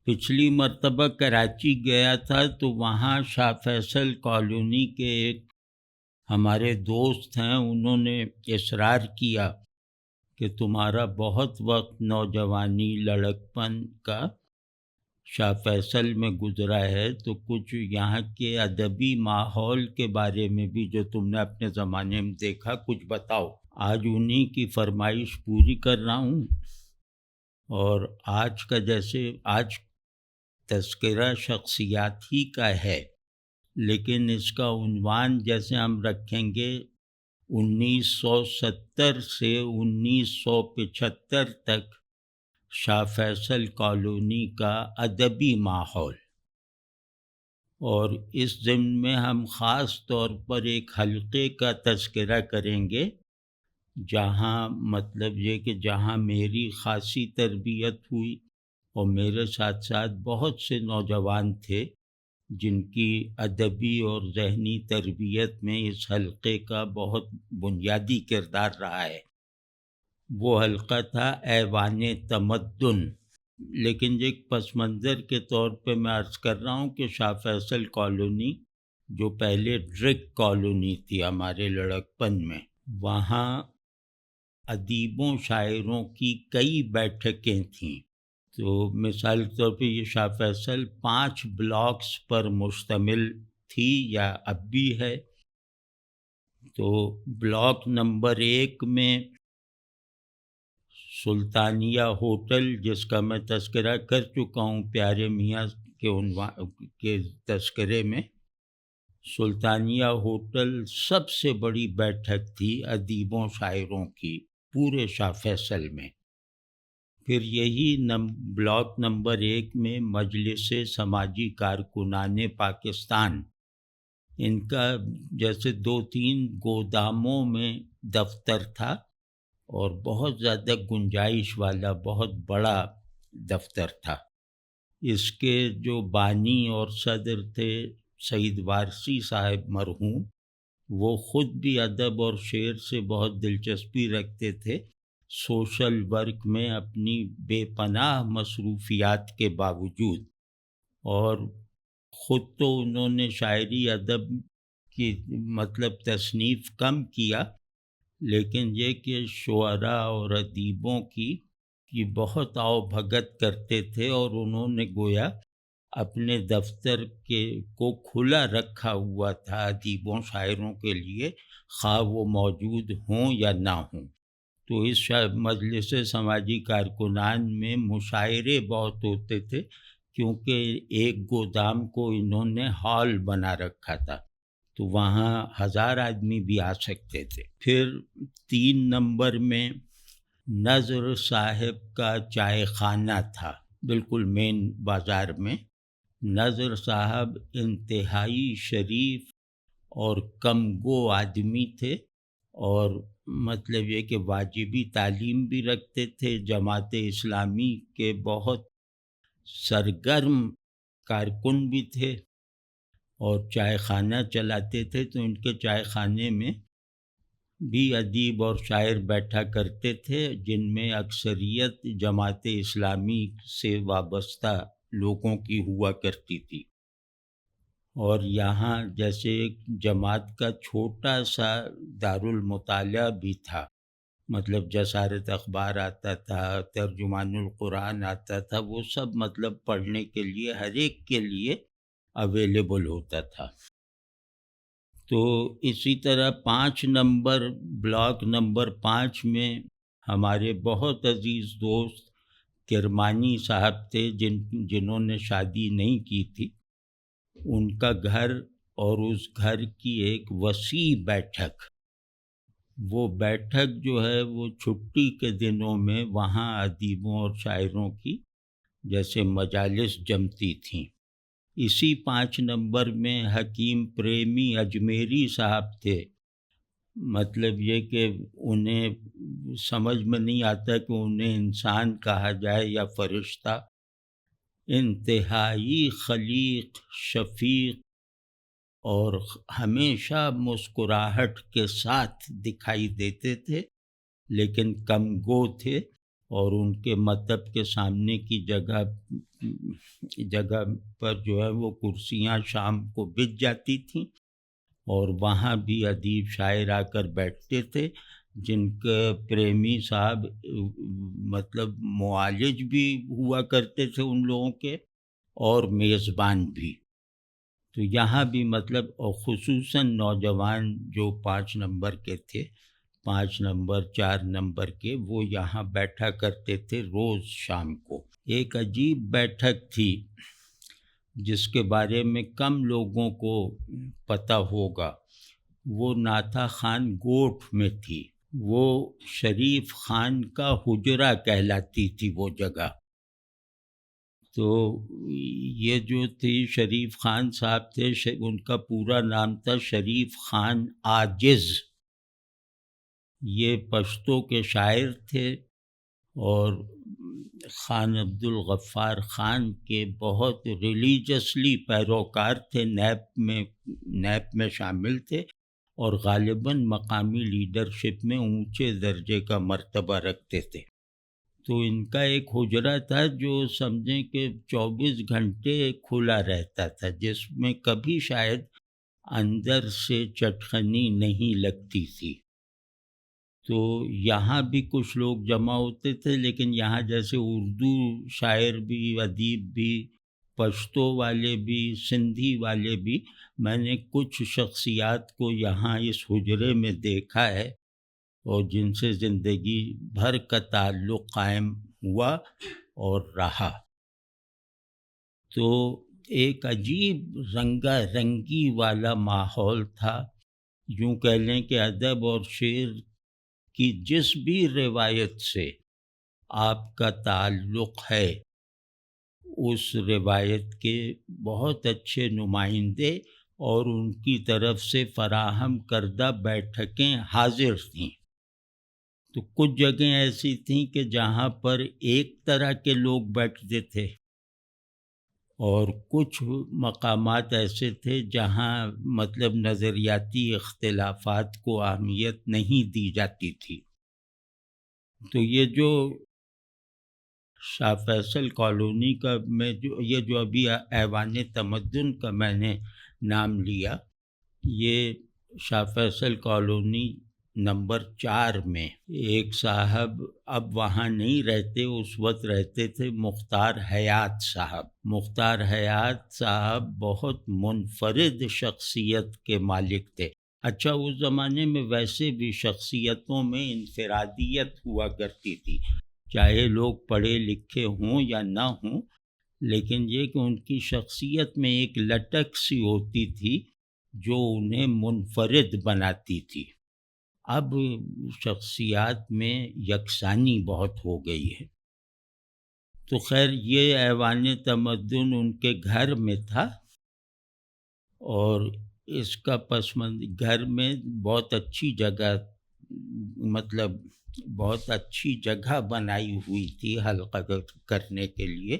پچھلی مرتبہ کراچی گیا تھا تو وہاں شاہ فیصل کالونی کے ایک ہمارے دوست ہیں، انہوں نے اصرار کیا کہ تمہارا بہت وقت نوجوانی لڑکپن کا شاہ فیصل میں گزرا ہے، تو کچھ یہاں کے ادبی ماحول کے بارے میں بھی جو تم نے اپنے زمانے میں دیکھا کچھ بتاؤ۔ آج انہی کی فرمائش پوری کر رہا ہوں، اور آج کا جیسے آج تذکرہ شخصیات ہی کا ہے، لیکن اس کا عنوان جیسے ہم رکھیں گے 1970 سے 1975 تک شاہ فیصل کالونی کا ادبی ماحول، اور اس ضمن میں ہم خاص طور پر ایک حلقے کا تذکرہ کریں گے جہاں مطلب یہ کہ جہاں میری خاصی تربیت ہوئی، اور میرے ساتھ ساتھ بہت سے نوجوان تھے جن کی ادبی اور ذہنی تربیت میں اس حلقے کا بہت بنیادی کردار رہا ہے۔ وہ حلقہ تھا ایوان تمدن۔ لیکن ایک پس منظر کے طور پہ میں عرض کر رہا ہوں کہ شاہ فیصل کالونی جو پہلے ڈرگ کالونی تھی ہمارے لڑکپن میں، وہاں ادیبوں شاعروں کی کئی بیٹھکیں تھیں۔ تو مثال کے طور پہ یہ شاہ فیصل 5 بلاکس پر مشتمل تھی یا اب بھی ہے۔ تو بلاک نمبر 1 میں سلطانیہ ہوٹل، جس کا میں تذکرہ کر چکا ہوں پیارے میاں کے تذکرے میں، سلطانیہ ہوٹل سب سے بڑی بیٹھک تھی ادیبوں شاعروں کی پورے شاہ فیصل میں۔ پھر یہی بلاک نمبر 1 میں مجلس سماجی کارکنان پاکستان، ان کا جیسے 2-3 گوداموں میں دفتر تھا، اور بہت زیادہ گنجائش والا بہت بڑا دفتر تھا۔ اس کے جو بانی اور صدر تھے سعید وارثی صاحب مرحوم، وہ خود بھی ادب اور شعر سے بہت دلچسپی رکھتے تھے، سوشل ورک میں اپنی بے پناہ مصروفیات کے باوجود، اور خود تو انہوں نے شاعری ادب کی مطلب تصنیف کم کیا، لیکن یہ کہ شعراء اور ادیبوں کی بہت آؤ بھگت کرتے تھے، اور انہوں نے گویا اپنے دفتر کو کھلا رکھا ہوا تھا ادیبوں شاعروں کے لیے، خواہ وہ موجود ہوں یا نہ ہوں۔ تو اس مجلس سماجی کارکنان میں مشاعرے بہت ہوتے تھے، کیونکہ ایک گودام کو انہوں نے ہال بنا رکھا تھا، تو وہاں 1000 آدمی بھی آ سکتے تھے۔ پھر 3 نمبر میں نذر صاحب کا چائے خانہ تھا، بالکل مین بازار میں۔ نذر صاحب انتہائی شریف اور کم گو آدمی تھے، اور مطلب یہ کہ واجبی تعلیم بھی رکھتے تھے، جماعت اسلامی کے بہت سرگرم کارکن بھی تھے، اور چائے خانہ چلاتے تھے۔ تو ان کے چائے خانے میں بھی ادیب اور شاعر بیٹھا کرتے تھے، جن میں اکثریت جماعت اسلامی سے وابستہ لوگوں کی ہوا کرتی تھی۔ اور یہاں جیسے ایک جماعت کا چھوٹا سا دارالمطالعہ بھی تھا، مطلب جسارت اخبار آتا تھا، ترجمان القرآن آتا تھا، وہ سب مطلب پڑھنے کے لیے ہر ایک کے لیے اویلیبل ہوتا تھا۔ تو اسی طرح 5 نمبر بلاک نمبر 5 میں ہمارے بہت عزیز دوست کرمانی صاحب تھے، جنہوں نے شادی نہیں کی تھی، ان کا گھر اور اس گھر کی ایک وسیع بیٹھک، وہ بیٹھک جو ہے وہ چھٹی کے دنوں میں وہاں ادیبوں اور شاعروں کی جیسے مجالس جمتی تھیں۔ اسی 5 نمبر میں حکیم پریمی اجمیری صاحب تھے، مطلب یہ کہ انہیں سمجھ میں نہیں آتا کہ انہیں انسان کہا جائے یا فرشتہ، انتہائی خلیق، شفیق اور ہمیشہ مسکراہٹ کے ساتھ دکھائی دیتے تھے، لیکن کم گو تھے، اور ان کے مکتب کے سامنے کی جگہ پر جو ہے وہ کرسیاں شام کو بچ جاتی تھیں، اور وہاں بھی ادیب شاعر آ کر بیٹھتے تھے، جن کے پریمی صاحب مطلب معالج بھی ہوا کرتے تھے ان لوگوں کے، اور میزبان بھی۔ تو یہاں بھی مطلب، اور خصوصاً نوجوان جو 5 نمبر کے تھے، 5 نمبر 4 نمبر کے، وہ یہاں بیٹھا کرتے تھے روز شام کو۔ ایک عجیب بیٹھک تھی جس کے بارے میں کم لوگوں کو پتہ ہوگا، وہ ناتھا خان گوٹھ میں تھی۔ وہ شریف خان کا حجرہ کہلاتی تھی وہ جگہ۔ تو یہ جو تھی، شریف خان صاحب تھے، ان کا پورا نام تھا شریف خان عاجز۔ یہ پشتو کے شاعر تھے اور خان عبدالغفار خان کے بہت ریلیجسلی پیروکار تھے، نیب میں شامل تھے، اور غالباً مقامی لیڈرشپ میں اونچے درجے کا مرتبہ رکھتے تھے۔ تو ان کا ایک حجرہ تھا جو سمجھیں کہ 24 گھنٹے کھلا رہتا تھا، جس میں کبھی شاید اندر سے چٹخنی نہیں لگتی تھی۔ تو یہاں بھی کچھ لوگ جمع ہوتے تھے، لیکن یہاں جیسے اردو شاعر بھی، ادیب بھی، پشتو والے بھی، سندھی والے بھی، میں نے کچھ شخصیات کو یہاں اس حجرے میں دیکھا ہے، اور جن سے زندگی بھر کا تعلق قائم ہوا اور رہا۔ تو ایک عجیب رنگا رنگی والا ماحول تھا۔ یوں کہہ لیں کہ ادب اور شعر کی جس بھی روایت سے آپ کا تعلق ہے، اس روایت کے بہت اچھے نمائندے اور ان کی طرف سے فراہم کردہ بیٹھکیں حاضر تھیں۔ تو کچھ جگہیں ایسی تھیں کہ جہاں پر ایک طرح کے لوگ بیٹھتے تھے، اور کچھ مقامات ایسے تھے جہاں مطلب نظریاتی اختلافات کو اہمیت نہیں دی جاتی تھی۔ تو یہ جو شاہ فیصل کالونی کا یہ جو ابھی ایوان تمدن کا میں نے نام لیا، یہ شاہ فیصل کالونی نمبر 4 میں ایک صاحب اب وہاں نہیں رہتے، اس وقت رہتے تھے مختار حیات صاحب۔ مختار حیات صاحب بہت منفرد شخصیت کے مالک تھے۔ اچھا، اس زمانے میں ویسے بھی شخصیتوں میں انفرادیت ہوا کرتی تھی، چاہے لوگ پڑھے لکھے ہوں یا نہ ہوں، لیکن یہ کہ ان کی شخصیت میں ایک لٹک سی ہوتی تھی جو انہیں منفرد بناتی تھی۔ اب شخصیات میں یکسانی بہت ہو گئی ہے۔ تو خیر، یہ ایوان تمدن ان کے گھر میں تھا، اور اس کا پس منظر گھر میں بہت اچھی جگہ، مطلب بہت اچھی جگہ بنائی ہوئی تھی حلقہ کرنے کے لیے،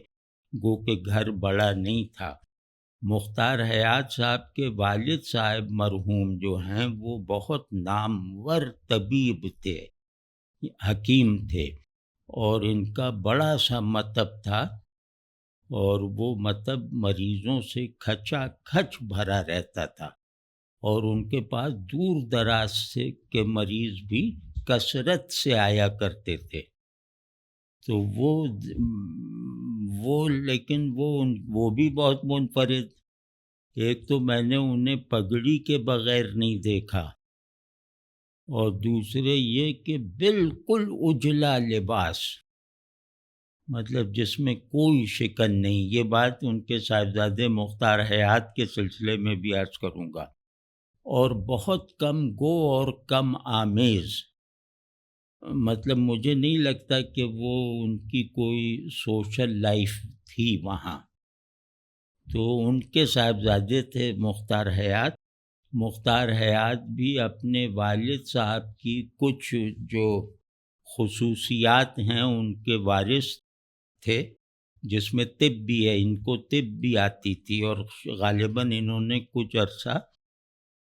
گو کہ گھر بڑا نہیں تھا۔ مختار حیات صاحب کے والد صاحب مرحوم جو ہیں، وہ بہت نامور طبیب تھے، حکیم تھے، اور ان کا بڑا سا مکتب تھا، اور وہ مکتب مریضوں سے کھچا کھچ بھرا رہتا تھا، اور ان کے پاس دور دراز سے کے مریض بھی کثرت سے آیا کرتے تھے۔ تو لیکن وہ بھی بہت منفرد۔ ایک تو میں نے انہیں پگڑی کے بغیر نہیں دیکھا، اور دوسرے یہ کہ بالکل اجلا لباس، مطلب جس میں کوئی شکن نہیں۔ یہ بات ان کے صاحبزادے مختار حیات کے سلسلے میں بھی عرض کروں گا۔ اور بہت کم گو اور کم آمیز، مطلب مجھے نہیں لگتا کہ وہ ان کی کوئی سوشل لائف تھی وہاں۔ تو ان کے صاحبزادے تھے مختار حیات۔ مختار حیات بھی اپنے والد صاحب کی کچھ جو خصوصیات ہیں ان کے وارث تھے، جس میں طب بھی ہے، ان کو طب بھی آتی تھی، اور غالباً انہوں نے کچھ عرصہ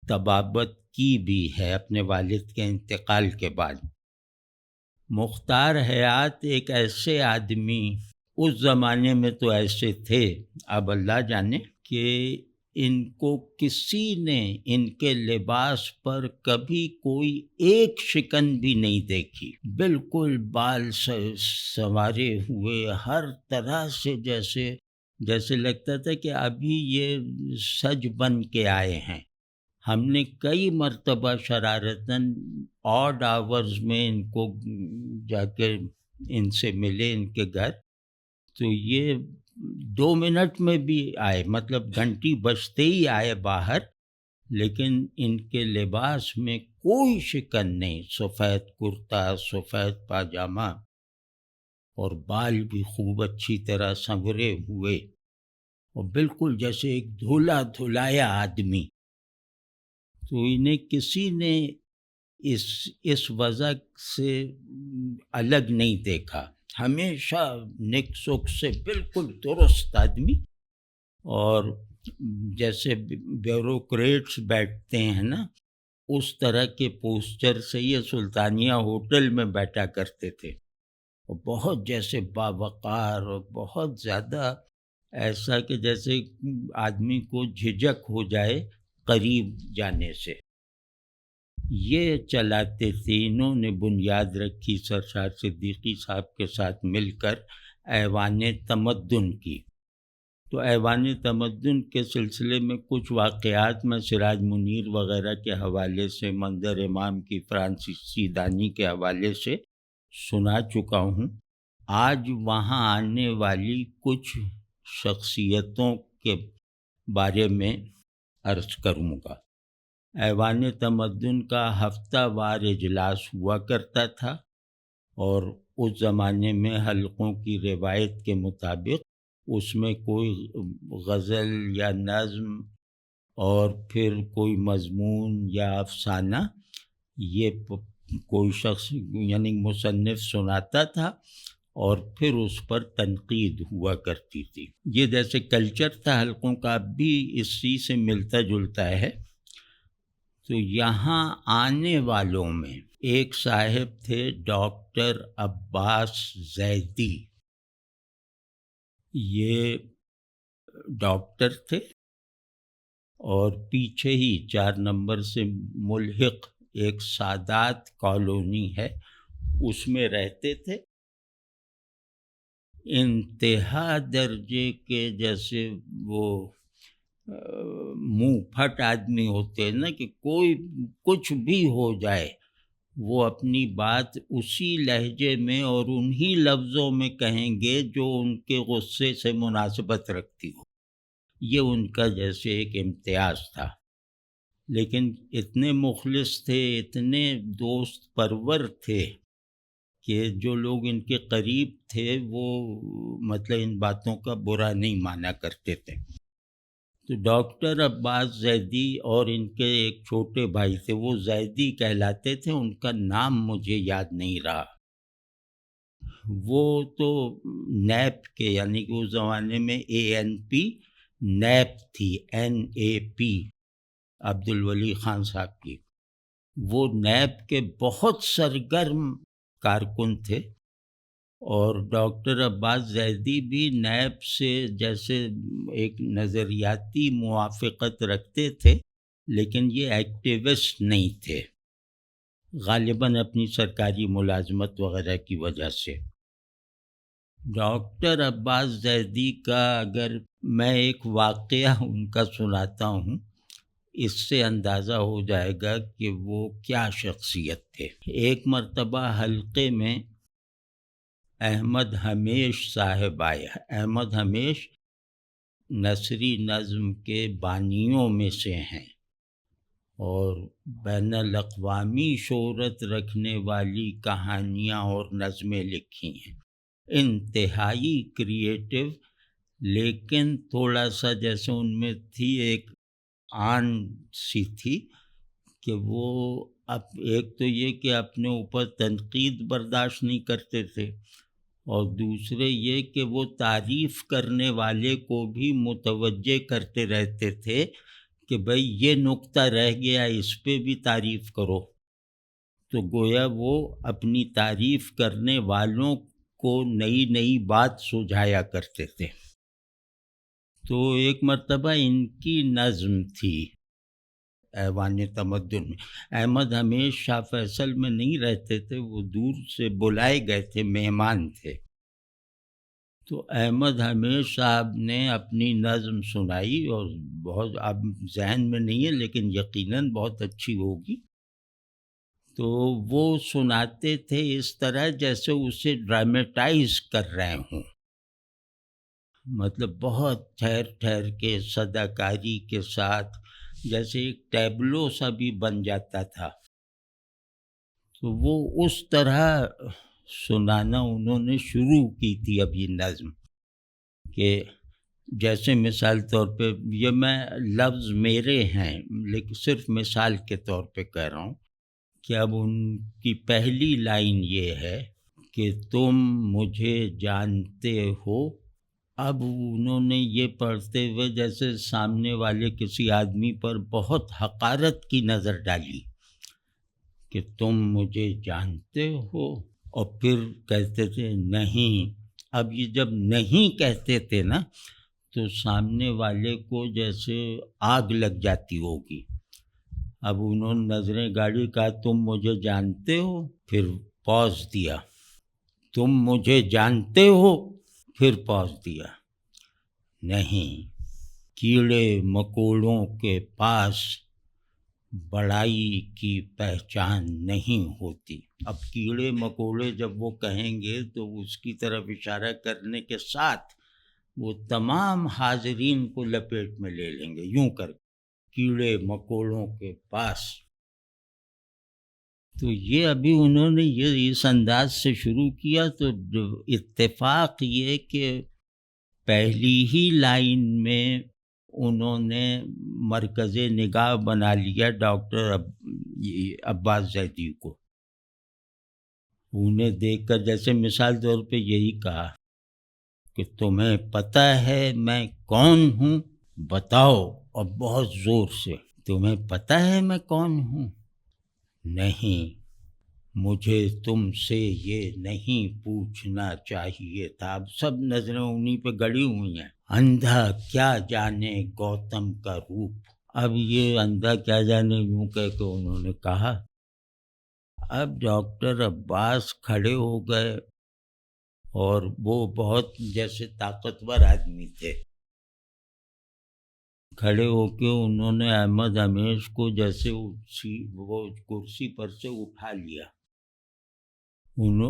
طبابت کی بھی ہے اپنے والد کے انتقال کے بعد۔ مختار حیات ایک ایسے آدمی، اس زمانے میں تو ایسے تھے، اب اللہ جانے، کہ ان کو کسی نے ان کے لباس پر کبھی کوئی ایک شکن بھی نہیں دیکھی، بالکل بال سنوارے ہوئے، ہر طرح سے جیسے لگتا تھا کہ ابھی یہ سج بن کے آئے ہیں۔ ہم نے کئی مرتبہ شرارتاً آڈ آورز میں ان کو جا کے ان سے ملے ان کے گھر، تو یہ 2 منٹ میں بھی آئے، مطلب گھنٹی بجتے ہی آئے باہر، لیکن ان کے لباس میں کوئی شکن نہیں، سفید کرتا، سفید پاجامہ، اور بال بھی خوب اچھی طرح سنورے ہوئے، اور بالکل جیسے ایک دھلا دھلایا آدمی۔ تو انہیں کسی نے اس وضع سے الگ نہیں دیکھا، ہمیشہ نک سک سے بالکل درست آدمی، اور جیسے بیوروکریٹس بیٹھتے ہیں نا، اس طرح کے پوسچر سے یہ سلطانیہ ہوٹل میں بیٹھا کرتے تھے، اور بہت جیسے باوقار، اور بہت زیادہ ایسا کہ جیسے آدمی کو جھجک ہو جائے قریب جانے سے۔ یہ چلاتے تھے، انہوں نے بنیاد رکھی سرشار صدیقی صاحب کے ساتھ مل کر ایوان تمدن کی۔ تو ایوان تمدن کے سلسلے میں کچھ واقعات میں سراج منیر وغیرہ کے حوالے سے، منظر امام کی فرانسیسی دانی کے حوالے سے سنا چکا ہوں۔ آج وہاں آنے والی کچھ شخصیتوں کے بارے میں عرض کروں گا۔ ایوان تمدن کا ہفتہ وار اجلاس ہوا کرتا تھا، اور اس زمانے میں حلقوں کی روایت کے مطابق اس میں کوئی غزل یا نظم، اور پھر کوئی مضمون یا افسانہ، یہ کوئی شخص یعنی مصنف سناتا تھا، اور پھر اس پر تنقید ہوا کرتی تھی۔ یہ جیسے کلچر تھا حلقوں کا، اب بھی اسی سے ملتا جلتا ہے۔ تو یہاں آنے والوں میں ایک صاحب تھے ڈاکٹر عباس زیدی، یہ ڈاکٹر تھے، اور پیچھے ہی 4 نمبر سے ملحق ایک سادات کالونی ہے، اس میں رہتے تھے۔ انتہا درجے کے جیسے وہ منہ پھٹ آدمی ہوتے ہیں نا، کہ کوئی کچھ بھی ہو جائے وہ اپنی بات اسی لہجے میں اور انہی لفظوں میں کہیں گے جو ان کے غصے سے مناسبت رکھتی ہو۔ یہ ان کا جیسے ایک امتیاز تھا، لیکن اتنے مخلص تھے، اتنے دوست پرور تھے، کہ جو لوگ ان کے قریب تھے وہ مطلب ان باتوں کا برا نہیں مانا کرتے تھے۔ تو ڈاکٹر عباس زیدی اور ان کے ایک چھوٹے بھائی تھے، وہ زیدی کہلاتے تھے، ان کا نام مجھے یاد نہیں رہا۔ وہ تو نیپ کے، یعنی کہ اس زمانے میں ANP نیپ تھی، NAP، عبدالولی خان صاحب کی۔ وہ نیپ کے بہت سرگرم کارکن تھے، اور ڈاکٹر عباس زیدی بھی نیب سے جیسے ایک نظریاتی موافقت رکھتے تھے، لیکن یہ ایکٹیوسٹ نہیں تھے، غالباً اپنی سرکاری ملازمت وغیرہ کی وجہ سے۔ ڈاکٹر عباس زیدی کا اگر میں ایک واقعہ ان کا سناتا ہوں، اس سے اندازہ ہو جائے گا کہ وہ کیا شخصیت تھے۔ ایک مرتبہ حلقے میں احمد حمیش صاحب آئے۔ احمد حمیش نثری نظم کے بانیوں میں سے ہیں، اور بین الاقوامی شہرت رکھنے والی کہانیاں اور نظمیں لکھی ہیں، انتہائی کریٹیو، لیکن تھوڑا سا جیسے ان میں تھی ایک آن سی تھی کہ وہ ایک تو یہ کہ اپنے اوپر تنقید برداشت نہیں کرتے تھے، اور دوسرے یہ کہ وہ تعریف کرنے والے کو بھی متوجہ کرتے رہتے تھے کہ بھئی یہ نقطہ رہ گیا، اس پہ بھی تعریف کرو۔ تو گویا وہ اپنی تعریف کرنے والوں کو نئی نئی بات سجھایا کرتے تھے۔ تو ایک مرتبہ ان کی نظم تھی ایوان تمدن میں۔ احمد ہمیش شاہ فیصل میں نہیں رہتے تھے، وہ دور سے بلائے گئے تھے، مہمان تھے۔ تو احمد ہمیش صاحب نے اپنی نظم سنائی، اور بہت اب ذہن میں نہیں ہے لیکن یقیناً بہت اچھی ہوگی۔ تو وہ سناتے تھے اس طرح جیسے اسے ڈرامیٹائز کر رہے ہوں، مطلب بہت ٹھہر ٹھہر کے صداکاری کے ساتھ، جیسے ایک ٹیبلو سا بھی بن جاتا تھا۔ تو وہ اس طرح سنانا انہوں نے شروع کی تھی اب یہ نظم، کہ جیسے مثال طور پہ یہ میں لفظ میرے ہیں لیکن صرف مثال کے طور پہ کہہ رہا ہوں، کہ اب ان کی پہلی لائن یہ ہے کہ تم مجھے جانتے ہو۔ اب انہوں نے یہ پڑھتے ہوئے جیسے سامنے والے کسی آدمی پر بہت حقارت کی نظر ڈالی کہ تم مجھے جانتے ہو، اور پھر کہتے تھے نہیں۔ اب یہ جب نہیں کہتے تھے نا تو سامنے والے کو جیسے آگ لگ جاتی ہوگی۔ اب انہوں نے نظریں گاڑی، کہا تم مجھے جانتے ہو، پھر پاز دیا، تم مجھے جانتے ہو، پھر پاز دیا، نہیں، کیڑے مکوڑوں کے پاس بڑائی کی پہچان نہیں ہوتی۔ اب کیڑے مکوڑے جب وہ کہیں گے تو اس کی طرف اشارہ کرنے کے ساتھ وہ تمام حاضرین کو لپیٹ میں لے لیں گے، یوں کر کیڑے مکوڑوں کے پاس۔ تو یہ ابھی انہوں نے یہ اس انداز سے شروع کیا، تو اتفاق یہ کہ پہلی ہی لائن میں انہوں نے مرکز نگاہ بنا لیا ڈاکٹر عباس زیدی کو۔ انہیں دیکھ کر جیسے مثال طور پہ یہی کہا کہ تمہیں پتہ ہے میں کون ہوں، بتاؤ، اور بہت زور سے، تمہیں پتہ ہے میں کون ہوں؟ نہیں، مجھے تم سے یہ نہیں پوچھنا چاہیے تھا۔ اب سب نظریں انہی پہ گڑی ہوئی ہیں۔ اندھا کیا جانے گوتم کا روپ۔ اب یہ اندھا کیا جانے یوں کہہ کے انہوں نے کہا۔ اب ڈاکٹر عباس کھڑے ہو گئے، اور وہ بہت جیسے طاقتور آدمی تھے، کھڑے ہو کے انہوں نے احمد ہمیش کو جیسے وہ کرسی پر سے اٹھا لیا،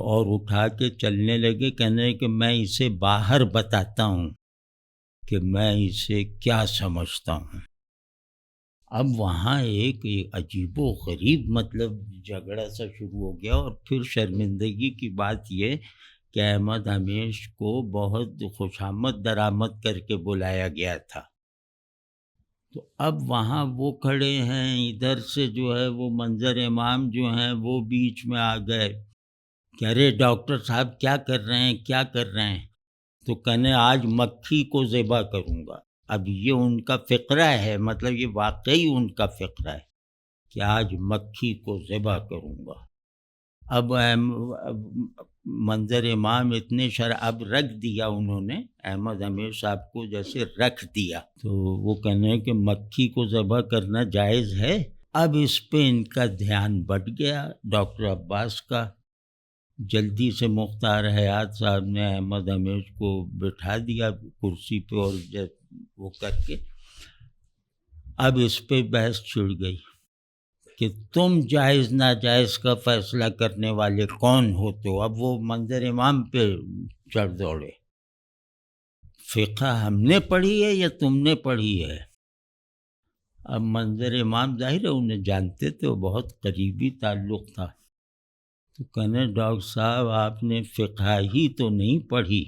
اور اٹھا کے چلنے لگے، کہنے کہ میں اسے باہر بتاتا ہوں کہ میں اسے کیا سمجھتا ہوں۔ اب وہاں ایک عجیب و غریب مطلب جھگڑا سا شروع ہو گیا، اور پھر شرمندگی کی بات یہ کہ احمد ہمیش کو بہت خوشامد درآمد کر کے بلایا گیا تھا۔ تو اب وہاں وہ کھڑے ہیں، ادھر سے جو ہے وہ منظر امام جو ہیں وہ بیچ میں آ گئے کہ ارے ڈاکٹر صاحب کیا کر رہے ہیں، کیا کر رہے ہیں؟ تو کہنے آج مکھی کو ذبح کروں گا۔ اب یہ ان کا فقرہ ہے، مطلب یہ واقعی ان کا فقرہ ہے کہ آج مکھی کو ذبح کروں گا۔ اب منظر امام اتنے اب رکھ دیا انہوں نے احمد ہمیش صاحب کو، جیسے رکھ دیا، تو وہ کہنے ہیں کہ مکھی کو ذبح کرنا جائز ہے۔ اب اس پہ ان کا دھیان بٹ گیا ڈاکٹر عباس کا۔ جلدی سے مختار حیات صاحب نے احمد ہمیش کو بٹھا دیا کرسی پہ، اور وہ کر کے اب اس پہ بحث چھڑ گئی کہ تم جائز ناجائز کا فیصلہ کرنے والے کون ہوتے ہو؟ اب وہ منظر امام پہ چڑھ دوڑے، فقہ ہم نے پڑھی ہے یا تم نے پڑھی ہے؟ اب منظر امام ظاہر ہے انہیں جانتے تھے، وہ بہت قریبی تعلق تھا، تو کہنے ڈاکٹر صاحب آپ نے فقہ ہی تو نہیں پڑھی۔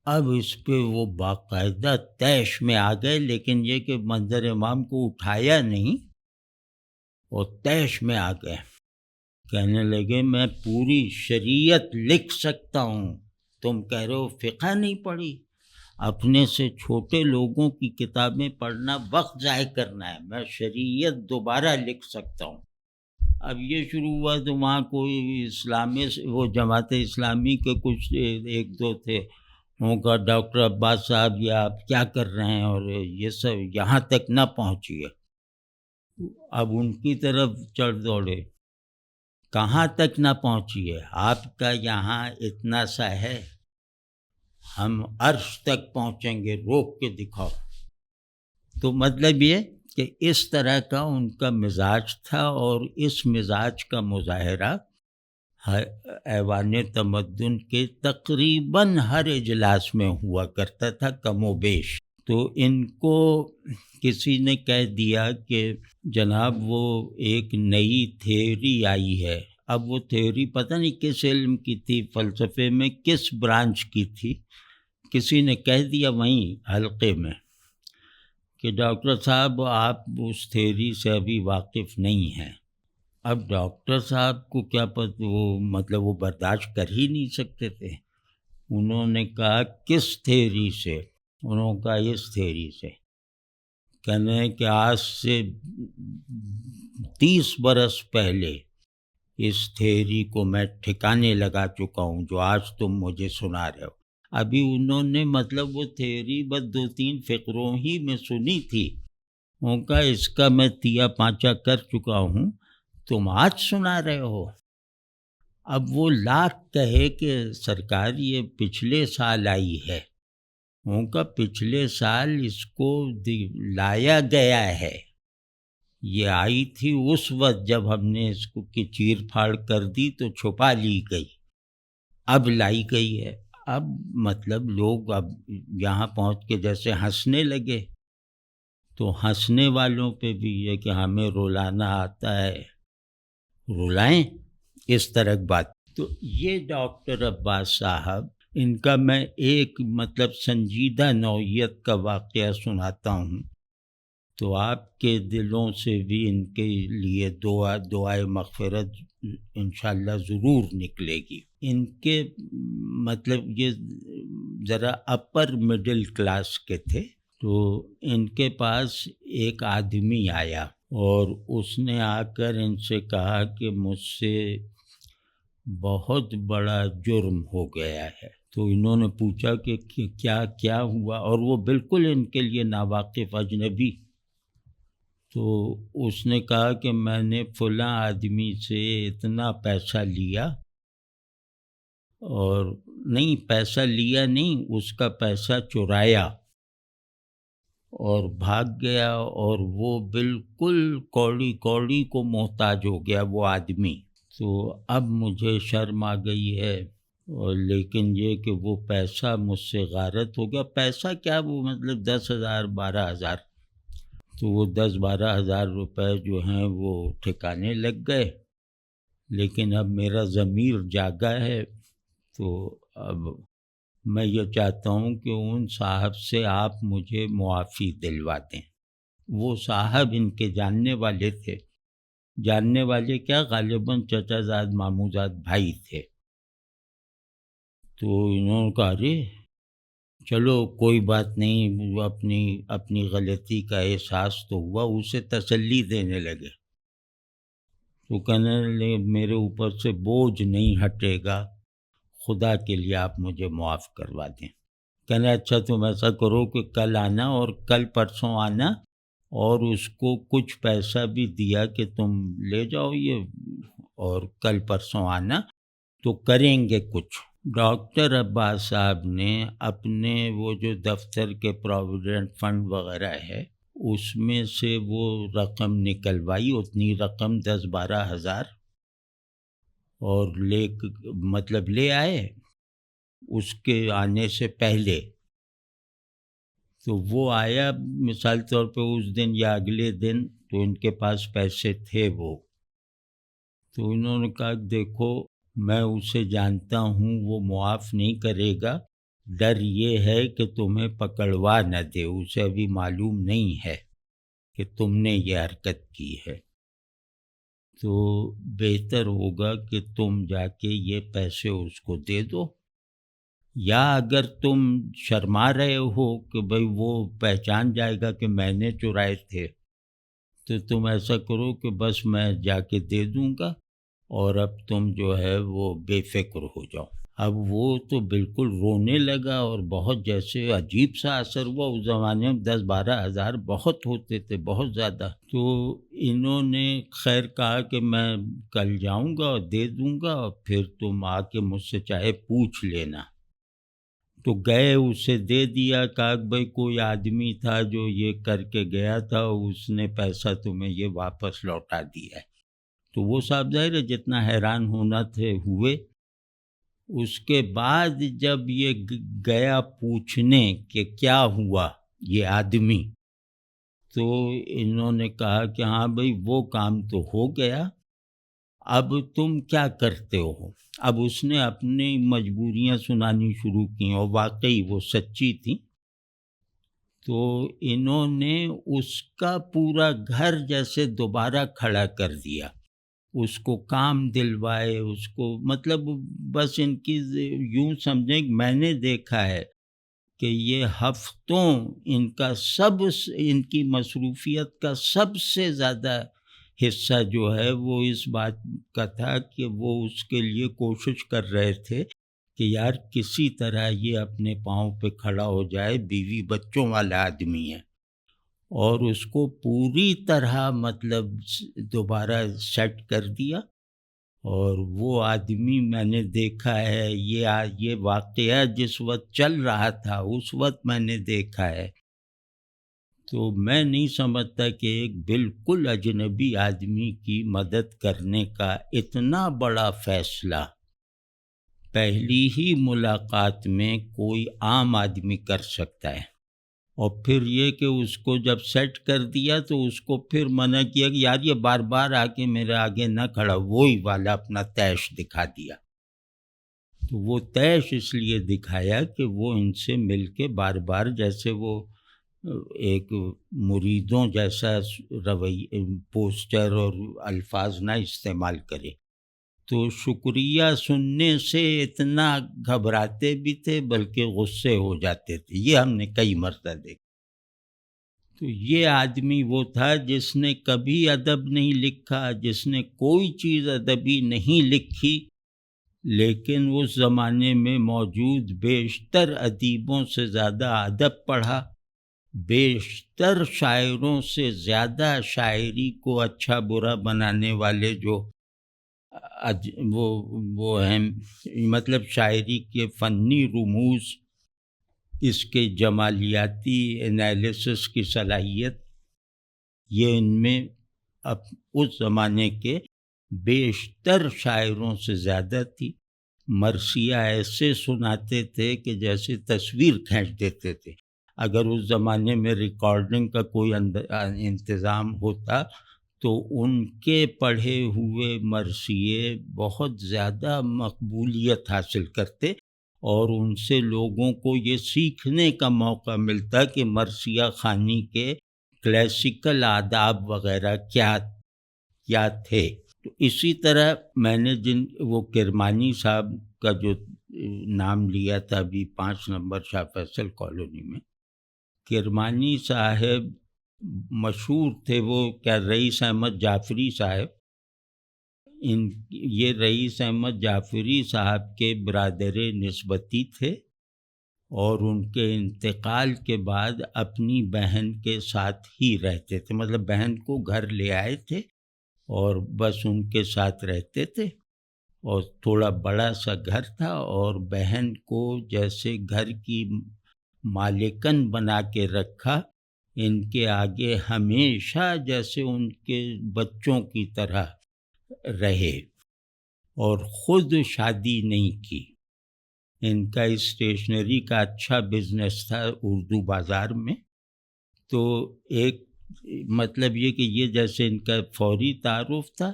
اب اس پہ وہ باقاعدہ طیش میں آ گئے، لیکن یہ کہ منظر امام کو اٹھایا نہیں، اور طیش میں آ گئے، کہنے لگے میں پوری شریعت لکھ سکتا ہوں، تم کہہ رہے ہو فقہ نہیں پڑھی؟ اپنے سے چھوٹے لوگوں کی کتابیں پڑھنا وقت ضائع کرنا ہے، میں شریعت دوبارہ لکھ سکتا ہوں۔ اب یہ شروع ہوا تو وہاں کوئی اسلامی وہ جماعت اسلامی کے کچھ ایک دو تھے، ان کا ڈاکٹر عباس صاحب یہ آپ کیا کر رہے ہیں، اور یہ سب یہاں تک نہ پہنچیے. اب ان کی طرف چڑھ دوڑے، کہاں تک نہ پہنچیے، آپ کا یہاں اتنا سا ہے، ہم عرش تک پہنچیں گے، روک کے دکھاؤ. تو مطلب یہ کہ اس طرح کا ان کا مزاج تھا، اور اس مزاج کا مظاہرہ ایوان تمدن کے تقریباً ہر اجلاس میں ہوا کرتا تھا، کم و بیش. تو ان کو کسی نے کہہ دیا کہ جناب وہ ایک نئی تھیوری آئی ہے. اب وہ تھیوری پتہ نہیں کس علم کی تھی، فلسفے میں کس برانچ کی تھی. کسی نے کہہ دیا وہیں حلقے میں کہ ڈاکٹر صاحب آپ اس تھیوری سے ابھی واقف نہیں ہیں. اب ڈاکٹر صاحب کو کیا پتہ، وہ مطلب وہ برداشت کر ہی نہیں سکتے تھے. انہوں نے کہا کس تھیوری سے؟ انہوں نے کہا اس تھیوری سے. کہنے کہ آج سے 30 برس پہلے اس تھیوری کو میں ٹھکانے لگا چکا ہوں جو آج تم مجھے سنا رہے ہو. ابھی انہوں نے مطلب وہ تھیوری بس 2-3 فقروں ہی میں سنی تھی. ان کا اس کا میں تیا پانچا کر چکا ہوں، تم آج سنا رہے ہو. اب وہ لاکھ کہے کہ سرکار یہ پچھلے سال آئی ہے. ان کا پچھلے سال اس کو لایا گیا ہے، یہ آئی تھی اس وقت جب ہم نے اس کو کی چیر پھاڑ کر دی تو چھپا لی گئی، اب لائی گئی ہے. اب مطلب لوگ اب یہاں پہنچ کے جیسے ہنسنے لگے. تو ہنسنے والوں پہ بھی یہ کہ ہمیں رلانا آتا ہے، رلائیں، اس طرح کی بات. تو یہ ڈاکٹر عباس صاحب، ان کا میں ایک مطلب سنجیدہ نوعیت کا واقعہ سناتا ہوں، تو آپ کے دلوں سے بھی ان کے لیے دعائے مغفرت انشاءاللہ ضرور نکلے گی. ان کے مطلب یہ ذرا اپر مڈل کلاس کے تھے. تو ان کے پاس ایک آدمی آیا اور اس نے آ کر ان سے کہا کہ مجھ سے بہت بڑا جرم ہو گیا ہے. تو انہوں نے پوچھا کہ کیا ہوا، اور وہ بالکل ان کے لیے ناواقف اجنبی. تو اس نے کہا کہ میں نے فلاں آدمی سے اتنا پیسہ لیا، اور نہیں پیسہ لیا نہیں، اس کا پیسہ چرایا اور بھاگ گیا، اور وہ بالکل کوڑی کوڑی کو محتاج ہو گیا وہ آدمی. تو اب مجھے شرم آ گئی ہے، اور لیکن یہ کہ وہ پیسہ مجھ سے غارت ہو گیا. پیسہ کیا، وہ مطلب 10,000 12,000. تو وہ 10-12 ہزار روپے جو ہیں وہ ٹھکانے لگ گئے. لیکن اب میرا ضمیر جاگا ہے، تو اب میں یہ چاہتا ہوں کہ ان صاحب سے آپ مجھے معافی دلوا دیں. وہ صاحب ان کے جاننے والے تھے، جاننے والے کیا، غالباً چچا زاد ماموں زاد بھائی تھے. تو انہوں نے کہا ارے چلو کوئی بات نہیں، وہ اپنی غلطی کا احساس تو ہوا، اسے تسلی دینے لگے. تو کہنے لگے میرے اوپر سے بوجھ نہیں ہٹے گا، خدا کے لیے آپ مجھے معاف کروا دیں. کہنے اچھا تم ایسا کرو کہ کل آنا، اور کل پرسوں آنا، اور اس کو کچھ پیسہ بھی دیا کہ تم لے جاؤ یہ، اور کل پرسوں آنا تو کریں گے کچھ. ڈاکٹر عباس صاحب نے اپنے وہ جو دفتر کے پروویڈنٹ فنڈ وغیرہ ہے اس میں سے وہ رقم نکلوائی، اتنی رقم 10-12 ہزار، اور مطلب لے آئے اس کے آنے سے پہلے. تو وہ آیا مثال طور پہ اس دن یا اگلے دن، تو ان کے پاس پیسے تھے وہ. تو انہوں نے کہا دیکھو میں اسے جانتا ہوں، وہ معاف نہیں کرے گا، ڈر یہ ہے کہ تمہیں پکڑوا نہ دے، اسے ابھی معلوم نہیں ہے کہ تم نے یہ حرکت کی ہے. تو بہتر ہوگا کہ تم جا کے یہ پیسے اس کو دے دو، یا اگر تم شرما رہے ہو کہ بھئی وہ پہچان جائے گا کہ میں نے چرائے تھے، تو تم ایسا کرو کہ بس میں جا کے دے دوں گا اور اب تم جو ہے وہ بے فکر ہو جاؤ۔ اب وہ تو بالکل رونے لگا اور بہت جیسے عجیب سا اثر ہوا۔ اس زمانے میں 10-12 ہزار بہت ہوتے تھے، بہت زیادہ۔ تو انہوں نے خیر کہا کہ میں کل جاؤں گا اور دے دوں گا، اور پھر تم آ کے مجھ سے چاہے پوچھ لینا۔ تو گئے، اسے دے دیا، کہا کہ بھائی کوئی آدمی تھا جو یہ کر کے گیا تھا، اس نے پیسہ تمہیں یہ واپس لوٹا دیا ہے۔ تو وہ صاحب ظاہر ہے جتنا حیران ہونا تھے ہوئے۔ اس کے بعد جب یہ گیا پوچھنے کہ کیا ہوا یہ آدمی، تو انہوں نے کہا کہ ہاں بھائی وہ کام تو ہو گیا، اب تم کیا کرتے ہو؟ اب اس نے اپنی مجبوریاں سنانی شروع کی، اور واقعی وہ سچی تھیں۔ تو انہوں نے اس کا پورا گھر جیسے دوبارہ کھڑا کر دیا، اس کو کام دلوائے، اس کو مطلب بس ان کی یوں سمجھیں کہ میں نے دیکھا ہے کہ یہ ہفتوں ان کی مصروفیت کا سب سے زیادہ حصہ جو ہے وہ اس بات کا تھا کہ وہ اس کے لیے کوشش کر رہے تھے کہ یار کسی طرح یہ اپنے پاؤں پہ کھڑا ہو جائے، بیوی بچوں والا آدمی ہے، اور اس کو پوری طرح مطلب دوبارہ سیٹ کر دیا۔ اور وہ آدمی میں نے دیکھا ہے، یہ واقعہ جس وقت چل رہا تھا اس وقت میں نے دیکھا ہے۔ تو میں نہیں سمجھتا کہ ایک بالکل اجنبی آدمی کی مدد کرنے کا اتنا بڑا فیصلہ پہلی ہی ملاقات میں کوئی عام آدمی کر سکتا ہے۔ اور پھر یہ کہ اس کو جب سیٹ کر دیا تو اس کو پھر منع کیا کہ یار یہ بار بار آ کے میرے آگے نہ کھڑا، وہی والا اپنا تیش دکھا دیا۔ تو وہ تیش اس لیے دکھایا کہ وہ ان سے مل کے بار بار جیسے وہ ایک مریدوں جیسا پوسچر اور الفاظ نہ استعمال کرے۔ تو شکریہ سننے سے اتنا گھبراتے بھی تھے بلکہ غصے ہو جاتے تھے، یہ ہم نے کئی مرتبہ دیکھا۔ تو یہ آدمی وہ تھا جس نے کبھی ادب نہیں لکھا، جس نے کوئی چیز ادبی نہیں لکھی، لیکن اس زمانے میں موجود بیشتر ادیبوں سے زیادہ ادب پڑھا، بیشتر شاعروں سے زیادہ شاعری کو اچھا برا بنانے والے جو وہ ہیں، مطلب شاعری کے فنی رموز، اس کے جمالیاتی انالیسس کی صلاحیت، یہ ان میں اس زمانے کے بیشتر شاعروں سے زیادہ تھی۔ مرثیہ ایسے سناتے تھے کہ جیسے تصویر کھینچ دیتے تھے۔ اگر اس زمانے میں ریکارڈنگ کا کوئی انتظام ہوتا تو ان کے پڑھے ہوئے مرثیے بہت زیادہ مقبولیت حاصل کرتے، اور ان سے لوگوں کو یہ سیکھنے کا موقع ملتا کہ مرثیہ خوانی کے کلاسیکل آداب وغیرہ کیا تھے۔ تو اسی طرح میں نے وہ کرمانی صاحب کا جو نام لیا تھا ابھی 5 نمبر شاہ فیصل کالونی میں، کرمانی صاحب مشہور تھے، وہ کیا رئیس احمد جعفری صاحب، یہ رئیس احمد جعفری صاحب کے برادر نسبتی تھے، اور ان کے انتقال کے بعد اپنی بہن کے ساتھ ہی رہتے تھے، مطلب بہن کو گھر لے آئے تھے اور بس ان کے ساتھ رہتے تھے، اور تھوڑا بڑا سا گھر تھا، اور بہن کو جیسے گھر کی مالکن بنا کے رکھا، ان کے آگے ہمیشہ جیسے ان کے بچوں کی طرح رہے، اور خود شادی نہیں کی۔ ان کا اسٹیشنری کا اچھا بزنس تھا اردو بازار میں۔ تو ایک مطلب یہ کہ یہ جیسے ان کا فوری تعارف تھا،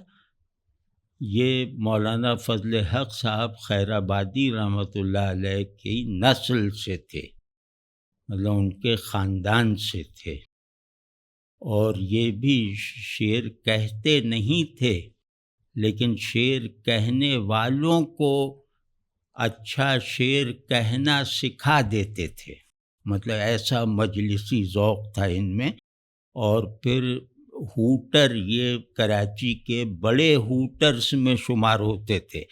یہ مولانا فضل حق صاحب خیر آبادی رحمۃ اللہ علیہ کی نسل سے تھے، مطلب ان کے خاندان سے تھے، اور یہ بھی شعر کہتے نہیں تھے، لیکن شعر کہنے والوں کو اچھا شعر کہنا سکھا دیتے تھے، مطلب ایسا مجلسی ذوق تھا ان میں۔ اور پھر ہوٹر یہ کراچی کے بڑے ہوٹرز میں شمار ہوتے تھے.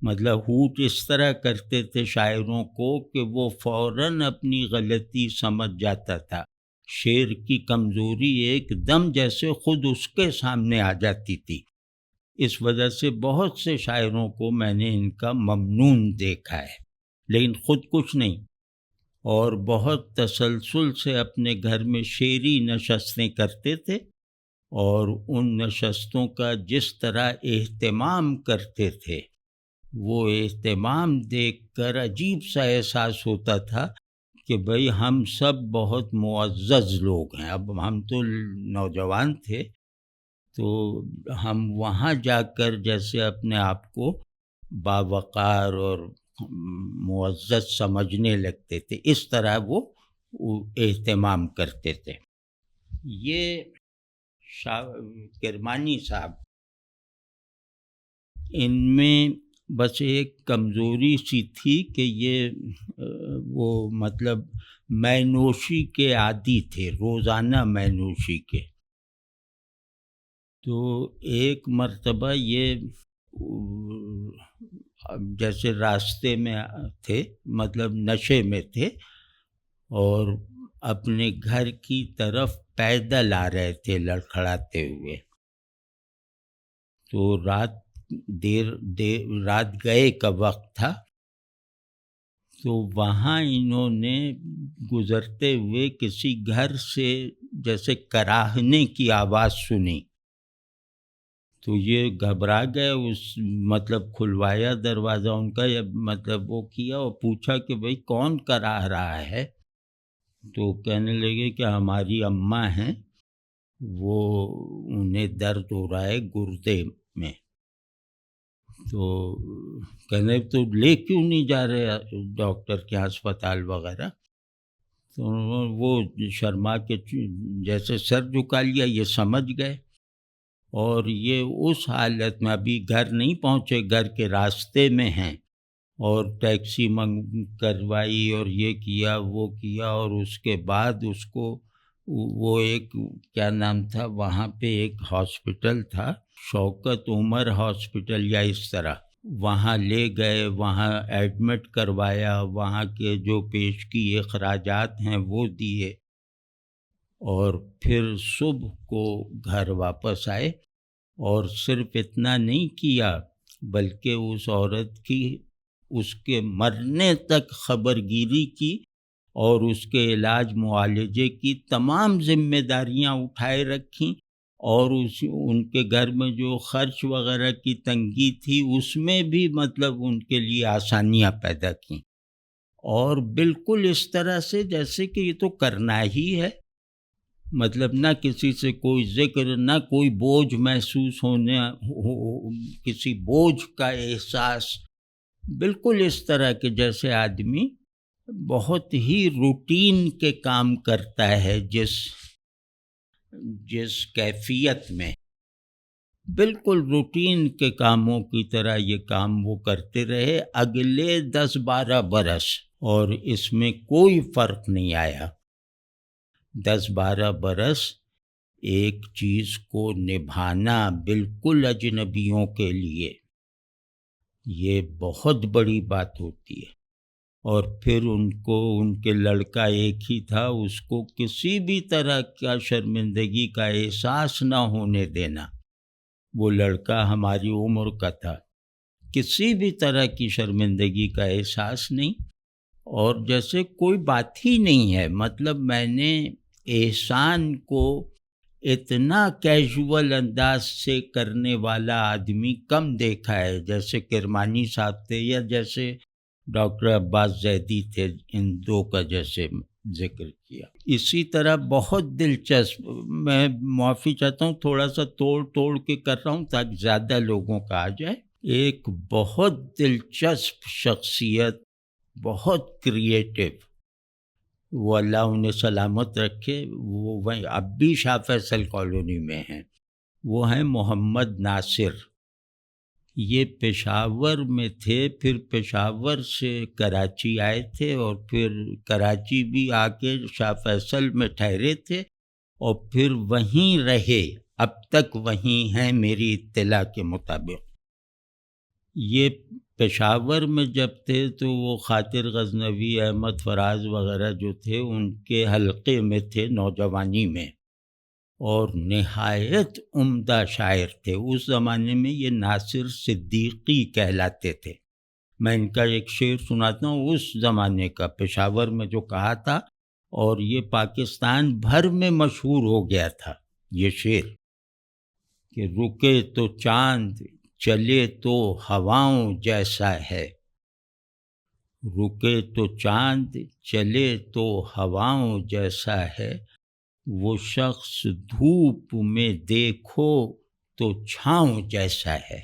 مطلب ہوٹ اس طرح کرتے تھے شاعروں کو کہ وہ فوراً اپنی غلطی سمجھ جاتا تھا. شعر کی کمزوری ایک دم جیسے خود اس کے سامنے آ جاتی تھی. اس وجہ سے بہت سے شاعروں کو میں نے ان کا ممنون دیکھا ہے، لیکن خود کچھ نہیں. اور بہت تسلسل سے اپنے گھر میں شعری نشستیں کرتے تھے، اور ان نشستوں کا جس طرح اہتمام کرتے تھے، وہ اہتمام دیکھ کر عجیب سا احساس ہوتا تھا کہ بھئی ہم سب بہت معزز لوگ ہیں. اب ہم تو نوجوان تھے، تو ہم وہاں جا کر جیسے اپنے آپ کو باوقار اور معزز سمجھنے لگتے تھے. اس طرح وہ اہتمام کرتے تھے. یہ کرمانی صاحب، ان میں بس ایک کمزوری سی تھی کہ یہ وہ مطلب مے نوشی کے عادی تھے، روزانہ مے نوشی کے. تو ایک مرتبہ یہ جیسے راستے میں تھے، مطلب نشے میں تھے، اور اپنے گھر کی طرف پیدل آ رہے تھے لڑکھڑاتے ہوئے. تو رات گئے کا وقت تھا. تو وہاں انہوں نے گزرتے ہوئے کسی گھر سے جیسے کراہنے کی آواز سنی. تو یہ گھبرا گئے، اس مطلب کھلوایا دروازہ ان کا، یا مطلب وہ کیا اور پوچھا کہ بھئی کون کراہ رہا ہے. تو کہنے لگے کہ ہماری اماں ہیں، وہ انہیں درد ہو رہا ہے گردے میں. تو کہنے تو لے کیوں نہیں جا رہے ڈاکٹر کے ہسپتال وغیرہ. تو وہ شرما کے جیسے سر جھکا لیا، یہ سمجھ گئے. اور یہ اس حالت میں ابھی گھر نہیں پہنچے، گھر کے راستے میں ہیں، اور ٹیکسی کروائی اور یہ کیا وہ کیا. اور اس کے بعد اس کو وہ ایک کیا نام تھا وہاں پہ ایک ہاسپٹل تھا، شوکت عمر ہاسپٹل یا اس طرح، وہاں لے گئے، وہاں ایڈمٹ کروایا، وہاں کے جو پیشگی اخراجات ہیں وہ دیے، اور پھر صبح کو گھر واپس آئے. اور صرف اتنا نہیں کیا بلکہ اس عورت کی اس کے مرنے تک خبر گیری کی، اور اس کے علاج معالجے کی تمام ذمہ داریاں اٹھائے رکھیں. اور ان کے گھر میں جو خرچ وغیرہ کی تنگی تھی اس میں بھی مطلب ان کے لیے آسانیاں پیدا کیں. اور بالکل اس طرح سے جیسے کہ یہ تو کرنا ہی ہے، مطلب نہ کسی سے کوئی ذکر، نہ کوئی بوجھ محسوس ہونے، کسی بوجھ کا احساس، بالکل اس طرح کے جیسے آدمی بہت ہی روٹین کے کام کرتا ہے، جس کیفیت میں، بالکل روٹین کے کاموں کی طرح یہ کام وہ کرتے رہے اگلے 10-12 برس، اور اس میں کوئی فرق نہیں آیا. 10-12 برس ایک چیز کو نبھانا بالکل اجنبیوں کے لیے یہ بہت بڑی بات ہوتی ہے. اور پھر ان کے لڑکا ایک ہی تھا، اس کو کسی بھی طرح کا شرمندگی کا احساس نہ ہونے دینا. وہ لڑکا ہماری عمر کا تھا، کسی بھی طرح کی شرمندگی کا احساس نہیں، اور جیسے کوئی بات ہی نہیں ہے. مطلب میں نے احسان کو اتنا کیجول انداز سے کرنے والا آدمی کم دیکھا ہے، جیسے کرمانی صاحب تھے یا جیسے ڈاکٹر عباس زیدی تھے، ان دو کا جیسے ذکر کیا. اسی طرح بہت دلچسپ، میں معافی چاہتا ہوں تھوڑا سا توڑ کے کر رہا ہوں تاکہ زیادہ لوگوں کا آ جائے. ایک بہت دلچسپ شخصیت، بہت کریٹو، وہ اللہ انہیں سلامت رکھے، وہ اب بھی شاہ فیصل کالونی میں ہیں، وہ ہیں محمد ناصر. یہ پشاور میں تھے، پھر پشاور سے کراچی آئے تھے، اور پھر کراچی بھی آ کے شاہ فیصل میں ٹھہرے تھے، اور پھر وہیں رہے اب تک وہیں ہیں میری اطلاع کے مطابق۔ یہ پشاور میں جب تھے تو وہ خاطر غزنوی، احمد فراز وغیرہ جو تھے ان کے حلقے میں تھے نوجوانی میں، اور نہایت عمدہ شاعر تھے۔ اس زمانے میں یہ ناصر صدیقی کہلاتے تھے۔ میں ان کا ایک شعر سناتا ہوں اس زمانے کا، پشاور میں جو کہا تھا، اور یہ پاکستان بھر میں مشہور ہو گیا تھا یہ شعر، کہ رکے تو چاند چلے تو ہواؤں جیسا ہے، رکے تو چاند چلے تو ہواؤں جیسا ہے، وہ شخص دھوپ میں دیکھو تو چھاؤں جیسا ہے۔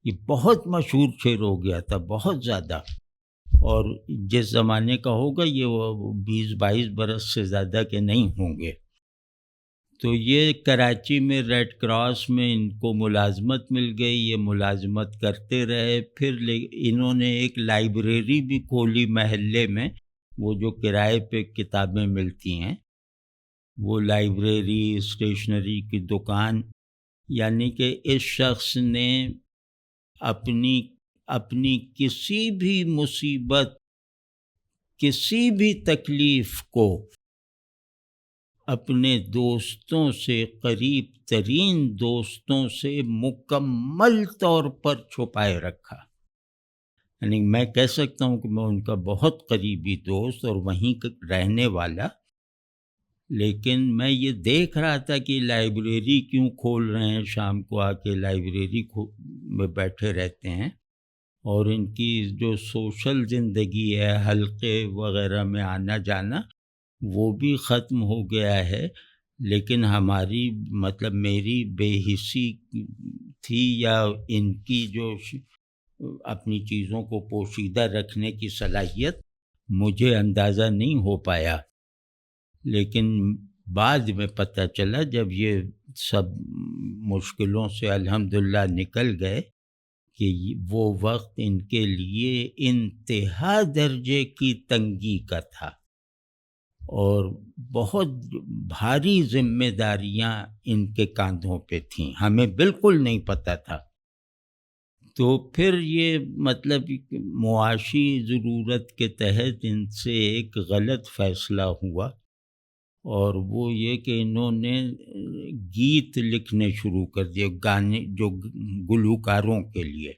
یہ بہت مشہور شعر ہو گیا تھا، بہت زیادہ، اور جس زمانے کا ہوگا یہ 20-22 برس سے زیادہ کے نہیں ہوں گے۔ تو یہ کراچی میں ریڈ کراس میں ان کو ملازمت مل گئی، یہ ملازمت کرتے رہے۔ پھر انہوں نے ایک لائبریری بھی کھولی محلے میں، وہ جو کرائے پہ کتابیں ملتی ہیں، وہ لائبریری، اسٹیشنری کی دکان، یعنی کہ اس شخص نے اپنی کسی بھی مصیبت، کسی بھی تکلیف کو اپنے دوستوں سے، قریب ترین دوستوں سے مکمل طور پر چھپائے رکھا۔ یعنی میں کہہ سکتا ہوں کہ میں ان کا بہت قریبی دوست اور وہیں رہنے والا، لیکن میں یہ دیکھ رہا تھا کہ لائبریری کیوں کھول رہے ہیں، شام کو آ کے لائبریری میں بیٹھے رہتے ہیں، اور ان کی جو سوشل زندگی ہے، حلقے وغیرہ میں آنا جانا، وہ بھی ختم ہو گیا ہے۔ لیکن ہماری میری بے حسی تھی، یا ان کی جو اپنی چیزوں کو پوشیدہ رکھنے کی صلاحیت، مجھے اندازہ نہیں ہو پایا۔ لیکن بعد میں پتہ چلا جب یہ سب مشکلوں سے الحمدللہ نکل گئے، کہ وہ وقت ان کے لیے انتہا درجے کی تنگی کا تھا، اور بہت بھاری ذمہ داریاں ان کے کاندھوں پہ تھیں، ہمیں بالکل نہیں پتہ تھا۔ تو پھر یہ معاشی ضرورت کے تحت ان سے ایک غلط فیصلہ ہوا، اور وہ یہ کہ انہوں نے گیت لکھنے شروع کر دیے، گانے جو گلوکاروں کے لیے۔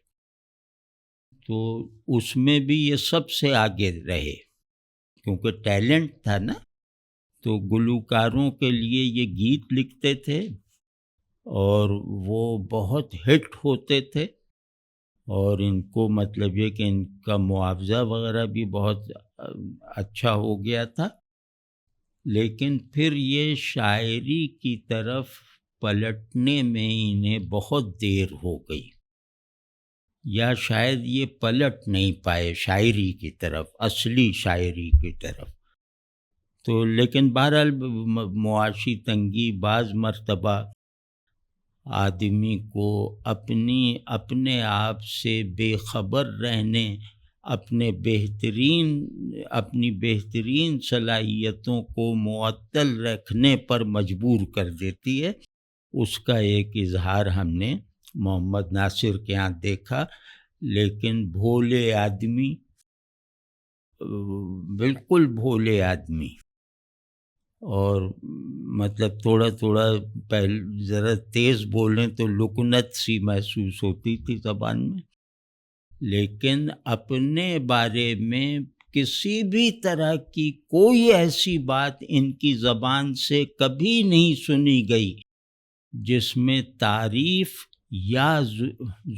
تو اس میں بھی یہ سب سے آگے رہے، کیونکہ ٹیلنٹ تھا نا، تو گلوکاروں کے لیے یہ گیت لکھتے تھے، اور وہ بہت ہٹ ہوتے تھے، اور ان کو یہ کہ ان کا معاوضہ وغیرہ بھی بہت اچھا ہو گیا تھا۔ لیکن پھر یہ شاعری کی طرف پلٹنے میں انہیں بہت دیر ہو گئی، یا شاید یہ پلٹ نہیں پائے شاعری کی طرف، اصلی شاعری کی طرف۔ تو لیکن بہرحال معاشی تنگی بعض مرتبہ آدمی کو اپنے آپ سے بے خبر رہنے، اپنی بہترین صلاحیتوں کو معطل رکھنے پر مجبور کر دیتی ہے۔ اس کا ایک اظہار ہم نے محمد ناصر کے ہاں دیکھا۔ لیکن بھولے آدمی، بالکل بھولے آدمی، اور تھوڑا ذرا تیز بولیں تو لکنت سی محسوس ہوتی تھی زبان میں، لیکن اپنے بارے میں کسی بھی طرح کی کوئی ایسی بات ان کی زبان سے کبھی نہیں سنی گئی جس میں تعریف یا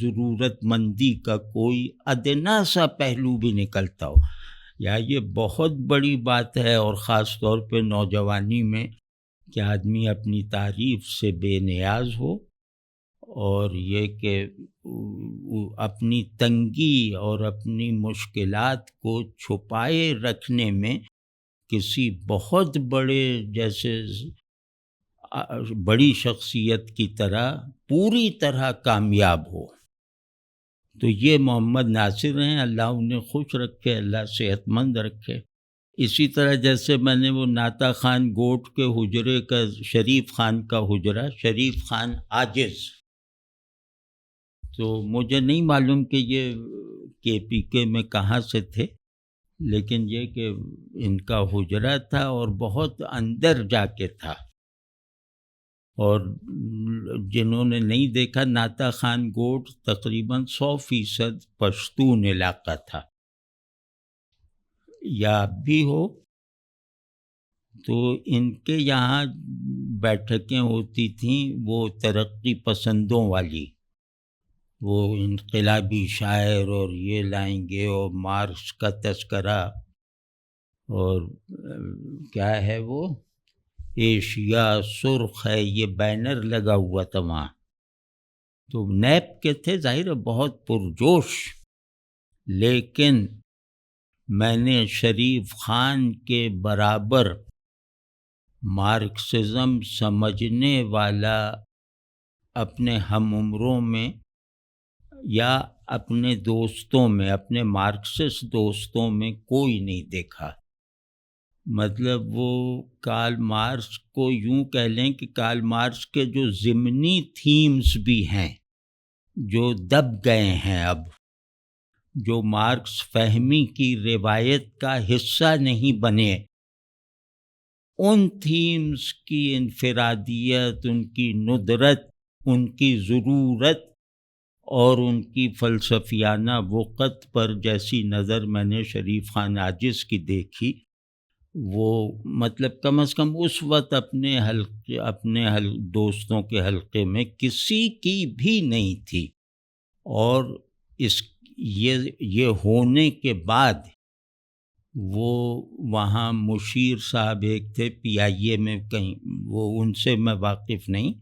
ضرورت مندی کا کوئی ادنا سا پہلو بھی نکلتا ہو۔ یا یہ بہت بڑی بات ہے، اور خاص طور پہ نوجوانی میں، کہ آدمی اپنی تعریف سے بے نیاز ہو، اور یہ کہ اپنی تنگی اور اپنی مشکلات کو چھپائے رکھنے میں کسی بہت بڑے، جیسے بڑی شخصیت کی طرح پوری طرح کامیاب ہو۔ تو یہ محمد ناصر ہیں، اللہ انہیں خوش رکھے، اللہ صحت مند رکھے۔ اسی طرح جیسے میں نے وہ ناتا خان گوٹ کے حجرے کا، شریف خان کا حجرہ، شریف خان عاجز، تو مجھے نہیں معلوم کہ یہ کے پی کے میں کہاں سے تھے، لیکن یہ کہ ان کا حجرہ تھا اور بہت اندر جا کے تھا، اور جنہوں نے نہیں دیکھا، ناتا خان گوٹ تقریباً 100% پشتون علاقہ تھا، یا اب بھی ہو، تو ان کے یہاں بیٹھکیں ہوتی تھیں وہ ترقی پسندوں والی، وہ انقلابی شاعر اور یہ لائیں گے اور مارکس کا تذکرہ، اور کیا ہے وہ ایشیا سرخ ہے، یہ بینر لگا ہوا تھا وہاں، تو نیب کے تھے، ظاہر ہے بہت پرجوش، لیکن میں نے شریف خان کے برابر مارکسزم سمجھنے والا اپنے ہم عمروں میں یا اپنے دوستوں میں، اپنے مارکسسٹ دوستوں میں کوئی نہیں دیکھا۔ مطلب وہ کارل مارکس کو یوں کہہ لیں کہ کارل مارکس کے جو ضمنی تھیمز بھی ہیں جو دب گئے ہیں، اب جو مارکس فہمی کی روایت کا حصہ نہیں بنے، ان تھیمز کی انفرادیت، ان کی ندرت، ان کی ضرورت اور ان کی فلسفیانہ وقت پر جیسی نظر میں نے شریف خان عاجز کی دیکھی، وہ مطلب کم از کم اس وقت اپنے دوستوں کے حلقے میں کسی کی بھی نہیں تھی، اور یہ ہونے کے بعد وہ وہاں مشیر صاحب ایک تھے پی آئی اے میں کہیں، وہ ان سے میں واقف نہیں،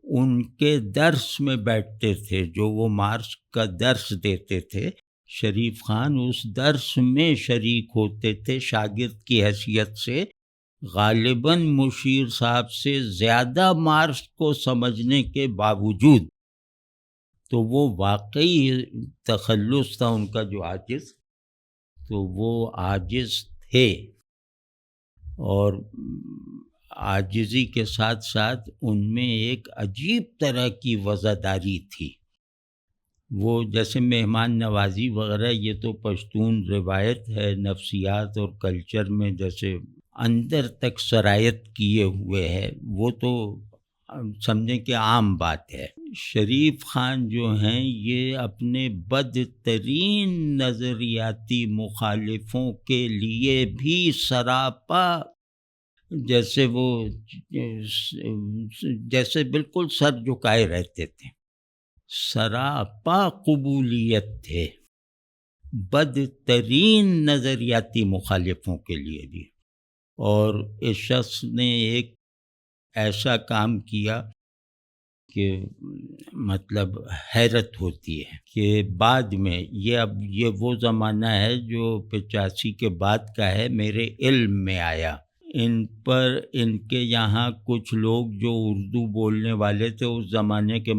ان کے درس میں بیٹھتے تھے، جو وہ مارکس کا درس دیتے تھے، شریف خان اس درس میں شریک ہوتے تھے شاگرد کی حیثیت سے، غالباً مشیر صاحب سے زیادہ مارکس کو سمجھنے کے باوجود، تو وہ واقعی تخلص تھا ان کا جو عاجز، تو وہ عاجز تھے، اور عاجزی کے ساتھ ساتھ ان میں ایک عجیب طرح کی وزاداری تھی، وہ جیسے مہمان نوازی وغیرہ، یہ تو پشتون روایت ہے، نفسیات اور کلچر میں جیسے اندر تک سرایت کیے ہوئے ہے، وہ تو سمجھیں کہ عام بات ہے۔ شریف خان جو ہیں یہ اپنے بدترین نظریاتی مخالفوں کے لیے بھی سراپا، جیسے وہ جیسے بالکل سر جھکائے رہتے تھے، سراپا قبولیت تھے بدترین نظریاتی مخالفوں کے لیے بھی، اور اس شخص نے ایک ایسا کام کیا کہ مطلب حیرت ہوتی ہے کہ بعد میں یہ وہ زمانہ ہے جو 85 کے بعد کا ہے، میرے علم میں آیا، ان کے یہاں کچھ لوگ جو اردو بولنے والے تھے، اس زمانے کے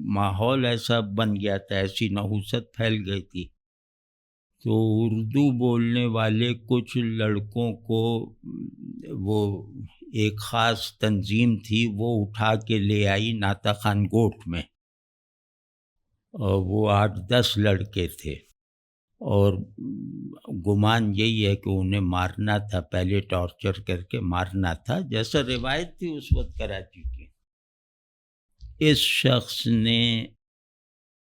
ماحول ایسا بن گیا تھا، ایسی نحوست پھیل گئی تھی، تو اردو بولنے والے کچھ لڑکوں کو وہ ایک خاص تنظیم تھی، وہ اٹھا کے لے آئی ناتا خان گوٹ میں، اور وہ 8-10 لڑکے تھے، اور گمان یہی ہے کہ انہیں مارنا تھا، پہلے ٹارچر کر کے مارنا تھا، جیسا روایت تھی اس وقت کراچی کی۔ اس شخص نے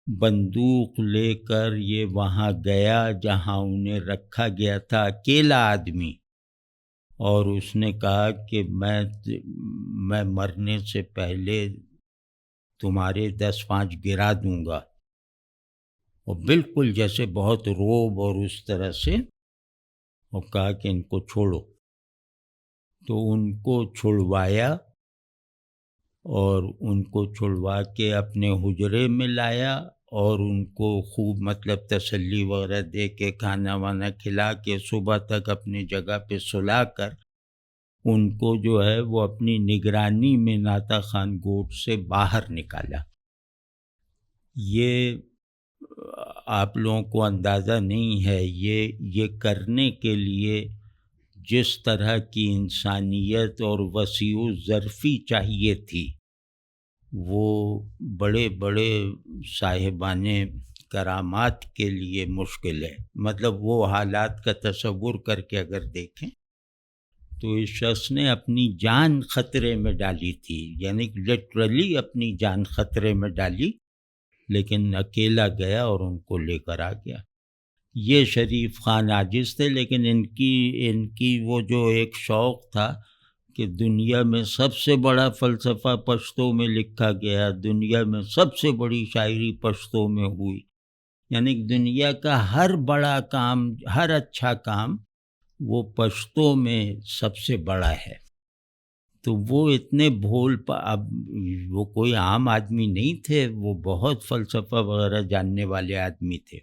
بندوق لے کر یہ وہاں گیا جہاں انہیں رکھا گیا تھا، اکیلا آدمی، اور اس نے کہا کہ میں مرنے سے پہلے تمہارے 10-5 گرا دوں گا، اور بالکل جیسے بہت روب اور اس طرح سے، اور کہا کہ ان کو چھوڑو، تو ان کو چھڑوایا، اور ان کو چھڑوا کے اپنے حجرے میں لایا، اور ان کو خوب مطلب تسلی وغیرہ دے کے کھانا وانا کھلا کے صبح تک اپنی جگہ پہ سلا کر ان کو جو ہے وہ اپنی نگرانی میں ناتا خان گوٹ سے باہر نکالا۔ یہ آپ لوگوں کو اندازہ نہیں ہے یہ کرنے کے لیے جس طرح کی انسانیت اور وسیع و ظرفی چاہیے تھی، وہ بڑے بڑے صاحبان کرامات کے لیے مشکل ہے۔ مطلب وہ حالات کا تصور کر کے اگر دیکھیں تو اس شخص نے اپنی جان خطرے میں ڈالی تھی، یعنی لٹرلی اپنی جان خطرے میں ڈالی، لیکن اکیلا گیا اور ان کو لے کر آ گیا۔ یہ شریف خان عاجز تھے، لیکن ان کی وہ جو ایک شوق تھا کہ دنیا میں سب سے بڑا فلسفہ پشتو میں لکھا گیا، دنیا میں سب سے بڑی شاعری پشتو میں ہوئی، یعنی دنیا کا ہر بڑا کام، ہر اچھا کام وہ پشتو میں سب سے بڑا ہے۔ تو وہ اتنے اب وہ کوئی عام آدمی نہیں تھے، وہ بہت فلسفہ وغیرہ جاننے والے آدمی تھے،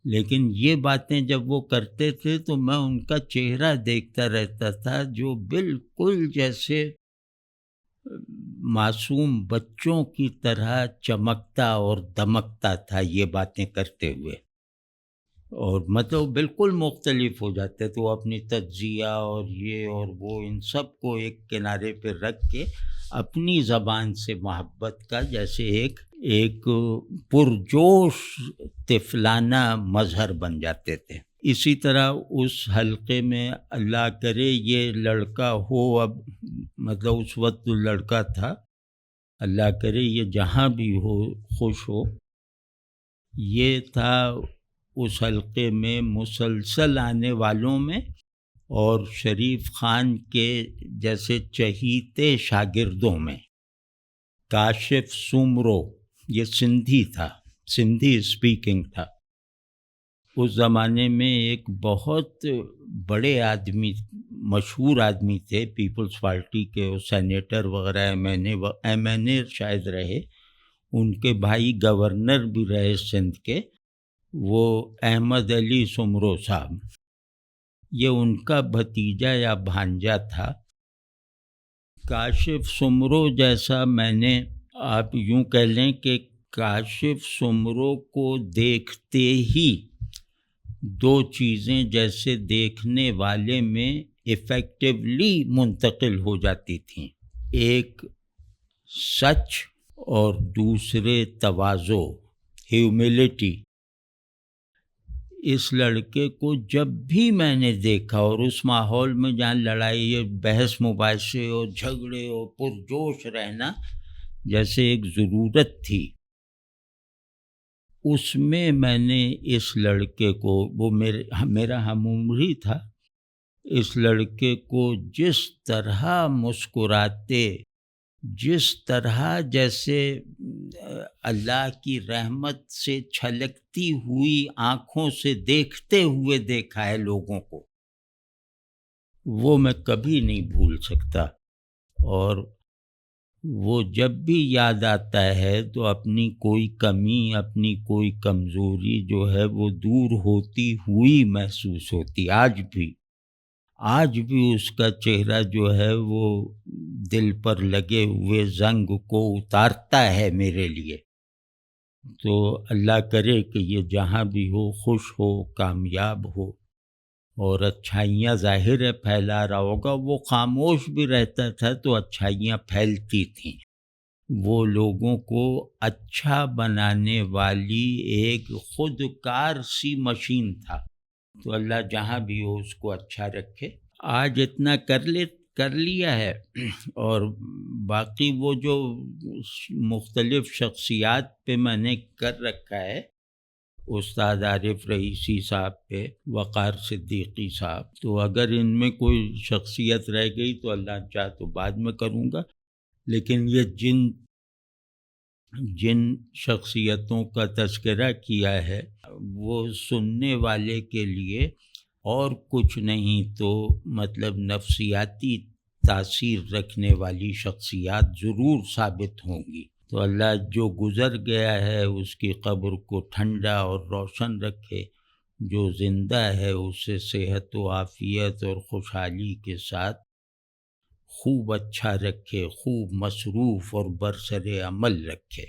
لیکن یہ باتیں جب وہ کرتے تھے تو میں ان کا چہرہ دیکھتا رہتا تھا، جو بالکل جیسے معصوم بچوں کی طرح چمکتا اور دمکتا تھا یہ باتیں کرتے ہوئے، اور مطلب بالکل مختلف ہو جاتے تو وہ اپنی تجزیہ اور یہ اور وہ ان سب کو ایک کنارے پہ رکھ کے اپنی زبان سے محبت کا جیسے ایک پرجوش طفلانہ مظہر بن جاتے تھے۔ اسی طرح اس حلقے میں اللہ کرے یہ لڑکا ہو، اب مطلب اس وقت جو لڑکا تھا، اللہ کرے یہ جہاں بھی ہو خوش ہو، یہ تھا اس حلقے میں مسلسل آنے والوں میں اور شریف خان کے جیسے چہیتے شاگردوں میں۔ کاشف سومرو یہ سندھی تھا، سندھی اسپیکنگ تھا۔ اس زمانے میں ایک بہت بڑے آدمی، مشہور آدمی تھے پیپلز پارٹی کے، سینیٹر وغیرہ ایم این اے شاید رہے، ان کے بھائی گورنر بھی رہے سندھ کے، وہ احمد علی سمرو صاحب، یہ ان کا بھتیجا یا بھانجا تھا۔ کاشف سمرو جیسا میں نے، آپ یوں کہہ لیں کہ کاشف سمرو کو دیکھتے ہی دو چیزیں جیسے دیکھنے والے میں ایفیکٹولی منتقل ہو جاتی تھیں، ایک سچ اور دوسرے تواضع، ہیوملٹی۔ اس لڑکے کو جب بھی میں نے دیکھا، اور اس ماحول میں جہاں لڑائی، بحث مباحثے اور جھگڑے اور پرجوش رہنا جیسے ایک ضرورت تھی، اس میں نے اس لڑکے کو، وہ میرا ہم عمری تھا، اس لڑکے کو جس طرح مسکراتے، جس طرح جیسے اللہ کی رحمت سے چھلکتی ہوئی آنکھوں سے دیکھتے ہوئے دیکھا ہے لوگوں کو، وہ میں کبھی نہیں بھول سکتا۔ اور وہ جب بھی یاد آتا ہے تو اپنی کوئی کمی، اپنی کوئی کمزوری جو ہے وہ دور ہوتی ہوئی محسوس ہوتی۔ آج بھی اس کا چہرہ جو ہے وہ دل پر لگے ہوئے زنگ کو اتارتا ہے میرے لیے۔ تو اللہ کرے کہ یہ جہاں بھی ہو خوش ہو، کامیاب ہو، اور اچھائیاں ظاہر ہے پھیلا رہا ہوگا۔ وہ خاموش بھی رہتا تھا تو اچھائیاں پھیلتی تھیں۔ وہ لوگوں کو اچھا بنانے والی ایک خودکار سی مشین تھا۔ تو اللہ جہاں بھی ہو اس کو اچھا رکھے۔ آج اتنا کر لیا ہے، اور باقی وہ جو مختلف شخصیات پہ میں نے کر رکھا ہے، استاد عارف رئیسی صاحب پہ، وقار صدیقی صاحب، تو اگر ان میں کوئی شخصیت رہ گئی تو اللہ چاہے تو بعد میں کروں گا، لیکن یہ جن شخصیتوں کا تذکرہ کیا ہے وہ سننے والے کے لیے اور کچھ نہیں تو مطلب نفسیاتی تاثیر رکھنے والی شخصیات ضرور ثابت ہوں گی۔ تو اللہ جو گزر گیا ہے اس کی قبر کو ٹھنڈا اور روشن رکھے، جو زندہ ہے اسے صحت و عافیت اور خوشحالی کے ساتھ خوب اچھا رکھے، خوب مصروف اور برسر عمل رکھے۔